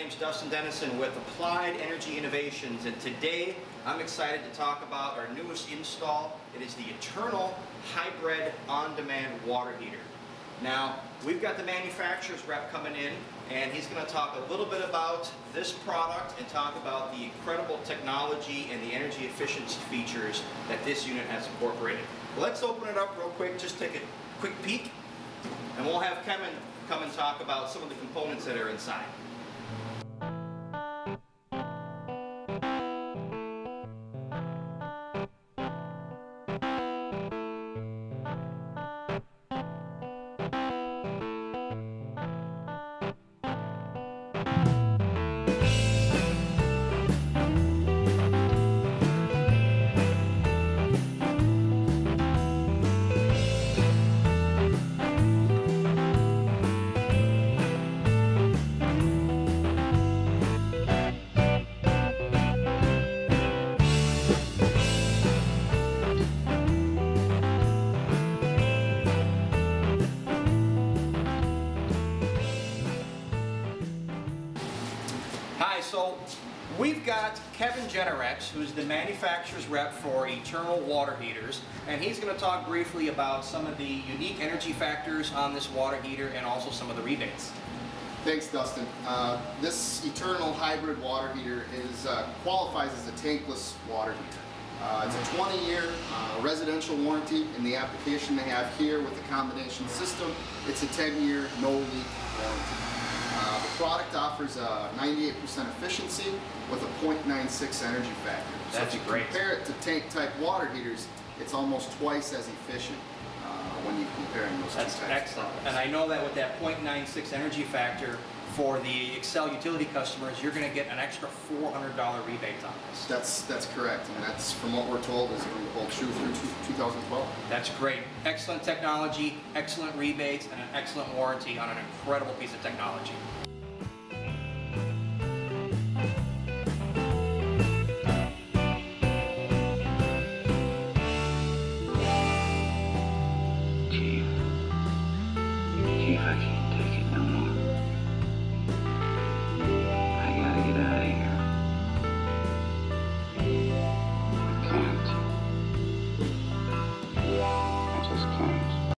name's Dustin Dennison with Applied Energy Innovations, and today I'm excited to talk about our newest install. It is the Eternal Hybrid On-Demand Water Heater. Now, we've got the manufacturer's rep coming in, and he's going to talk a little bit about this product and talk about the incredible technology and the energy efficiency features that this unit has incorporated. Let's open it up real quick, just take a quick peek, and we'll have Kevin come and talk about some of the components that are inside. So we've got Kevin Generex, who's the manufacturer's rep for Eternal Water Heaters, and he's going to talk briefly about some of the unique energy factors on this water heater and also some of the rebates. Thanks, Dustin. This Eternal Hybrid Water Heater qualifies as a tankless water heater. It's a 20-year residential warranty. In the application they have here with the combination system, it's a 10-year no-leak warranty. The product offers a 98% efficiency with a 0.96 energy factor. That's so if you great. compare it to tank-type water heaters, it's almost twice as efficient when you're comparing those two types. That's excellent. And I know that with that 0.96 energy factor, for the Xcel utility customers, you're going to get an extra $400 rebate on this. That's correct, and that's from what we're told is going to hold true through 2012. That's great. Excellent technology, excellent rebates, and an excellent warranty on an incredible piece of technology.